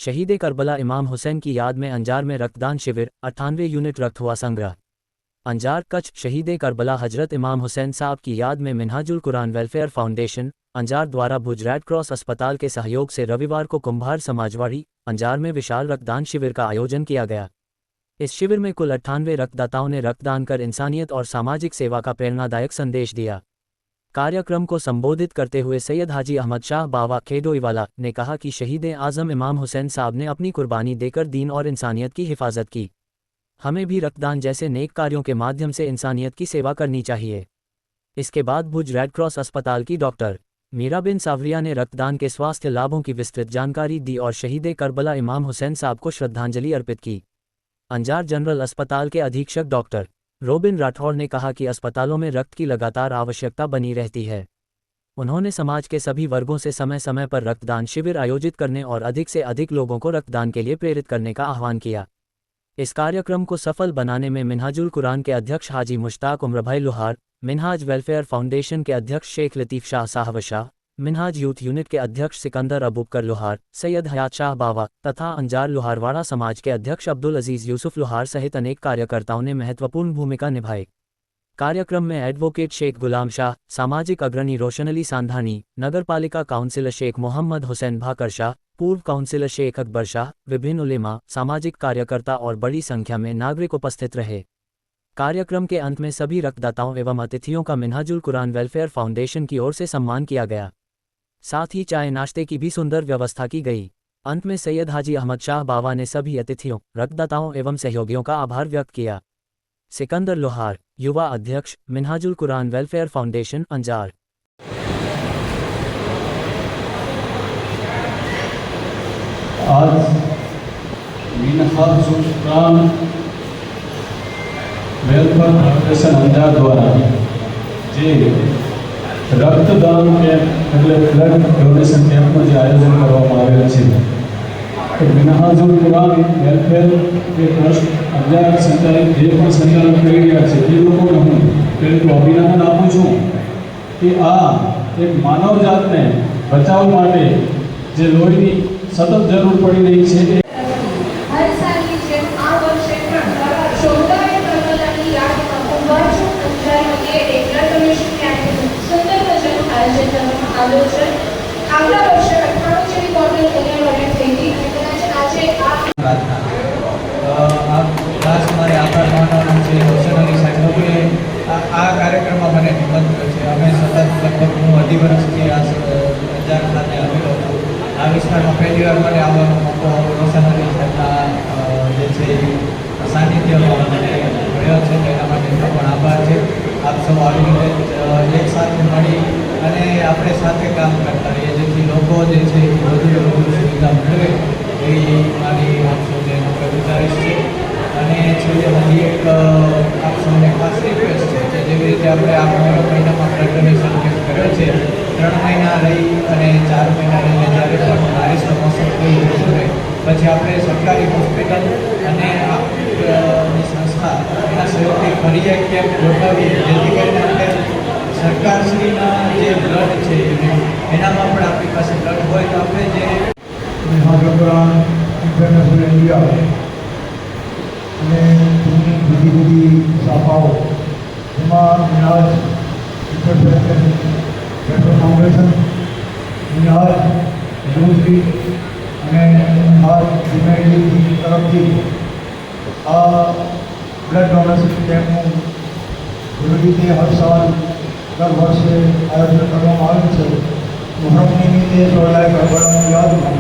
शहीद करबला इमाम हुसैन की याद में अंजार में रक्तदान शिविर 98 यूनिट रक्त हुआ संग्रह। अंजार कच्छ शहीद करबला हजरत इमाम हुसैन साहब की याद में मिन्हाजुल कुरान वेलफेयर फाउंडेशन अंजार द्वारा भुज रेड क्रॉस अस्पताल के सहयोग से रविवार को कुंभार समाजवाड़ी अंजार में विशाल रक्तदान शिविर का आयोजन किया गया। इस शिविर में कुल 98 रक्तदाताओं ने रक्तदान कर इंसानियत और सामाजिक सेवा का प्रेरणादायक संदेश दिया। कार्यक्रम को संबोधित करते हुए सैयद हाजी अहमद शाह बावा खेडोईवाला ने कहा कि शहीद आज़म इमाम हुसैन साहब ने अपनी कुर्बानी देकर दीन और इंसानियत की हिफाजत की। हमें भी रक्तदान जैसे नेक कार्यों के माध्यम से इंसानियत की सेवा करनी चाहिए। इसके बाद भुज रेड क्रॉस अस्पताल की डॉक्टर मीरा बिन सावरिया ने रक्तदान के स्वास्थ्य लाभों की विस्तृत जानकारी दी और शहीद करबला इमाम हुसैन साहब को श्रद्धांजलि अर्पित की। अंजार जनरल अस्पताल के अधीक्षक डॉक्टर रोबिन राठौर ने कहा कि अस्पतालों में रक्त की लगातार आवश्यकता बनी रहती है। उन्होंने समाज के सभी वर्गों से समय समय पर रक्तदान शिविर आयोजित करने और अधिक से अधिक लोगों को रक्तदान के लिए प्रेरित करने का आह्वान किया। इस कार्यक्रम को सफल बनाने में मिन्हाजुल कुरान के अध्यक्ष हाजी मुश्ताक उमर भाई लोहार, मिन्हाज वेलफेयर फाउंडेशन के अध्यक्ष शेख लतीफ़ शाह साहब शाह, मिन्हाज यूथ यूनिट के अध्यक्ष सिकंदर अबूबकर लोहार, सैयद हयात शाह बावा तथा अंजार लोहारवाड़ा समाज के अध्यक्ष अब्दुल अजीज यूसुफ लोहार सहित अनेक कार्यकर्ताओं ने महत्वपूर्ण भूमिका निभाई। कार्यक्रम में एडवोकेट शेख गुलाम शाह, सामाजिक अग्रणी रोशन अली सांधानी, नगरपालिका काउंसिलर शेख मोहम्मद हुसैन भाकर शाह, पूर्व काउंसिलर शेख अकबर शाह, विभिन्न उलेमा, सामाजिक कार्यकर्ता और बड़ी संख्या में नागरिक उपस्थित रहे। कार्यक्रम के अंत में सभी रक्तदाताओं एवं अतिथियों का मिन्हाजुल कुरान वेलफेयर फाउंडेशन की ओर से सम्मान किया गया। साथ ही चाय नाश्ते की भी सुंदर व्यवस्था की गई। अंत में सैयद हाजी अहमद शाह बावा ने सभी अतिथियों, रक्तदाताओं एवं सहयोगियों का आभार व्यक्त किया। सिकंदर लोहार, युवा अध्यक्ष, मिन्हाजुल कुरान वेलफेयर फाउंडेशन अंजार। आज मिन्हाजुल कुरान वेलफेयर फाउंडेशन अंजार द्वारा जे रक्तदान कैम्प એટલે બ્લડ ડોનેશન કેમ્પનું જે આયોજન કરવામાં આવેલ છે તો મિન્હાजुल कुरान વેલફેર કે ટ્રસ્ટ અંજાર સંચાલિત જે પણ સંચાલન કરી રહ્યા છે એ લોકોને હું પહેલું અભિનંદન આપું છું કે આ એક માનવ જાતને બચાવવા માટે જે લોહીની સતત જરૂર પડી રહી છે હર સાલની જેમ આ વર્ષે પણ શોભાએ કરબલાની યાદમાં કુંભાર ચોક અંજારમાં એક બ્લડ ડોનેશન કેમ્પનું સુંદર મજાનું આયોજન કરવામાં આવ્યું છે। આગલા વર્ષે 98 જેવી બોટલ અહીંયા ડોનેટ થઈ હતી અને કદાચ આજે ખાસ મારે આભાર માનવાનો છે રોશન અલી સાહેબને આ કાર્યક્રમમાં મને નિમંત્રણ કર્યો છે। અમે સતત લગભગ હું 2 વર્ષથી આ અંજાર ખાતે આવેલો છું। આ વિસ્તારમાં પહેલી વાર મને આવવાનો મોકો રોશન અલી સાહેબના જે છે સાનિધ્યમાં મળ્યો છે તેના માટે પણ આભાર છે। આપ સૌ આવી રીતે એક સાથે મળી અને આપણે સાથે કામ કરતા રહીએ જેથી લોકો જે છે વધુ સુવિધા મેળવે એવી મારી આપ સૌને ગુજારિશ છે। અને છેલ્લે મારી એક આપ સૌને ખાસ રિક્વેસ્ટ છે કે જેવી રીતે આપણે આ મહિનામાં બ્લડ ડોનેશન કેમ્પ કર્યો છે 3 મહિના રહી અને 4 મહિના રહીને જ્યારે પણ બારિશનો મોસમ થઈ જતું રહે પછી આપણે સરકારી હોસ્પિટલ અને સંસ્થા એના સહયોગથી ફરી એક કેમ્પ ગોઠવીએ જેથી કરીને આપણે સરકારશ્રીના જે બ્લડ છે એનામાં પણ આપણી પાસે બ્લડ હોય તો આપણે જે મિન્હાजुल कुरान ઇન્ટરનેશનલ ઇન્ડિયા અને બીજી બધી શાખાઓ એમાં Minhaj welfare foundation, Minhaj university અને મિન્હાજ યુનાઇટેડ તરફથી આ બ્લડ ડોનેશન કેમ્પનું એવી રીતે હર સાલ દર વર્ષે આયોજન કરવામાં આવે છે। મુહર્રમ નિમિત્તે શોલાએ કરબલાની યાદમાં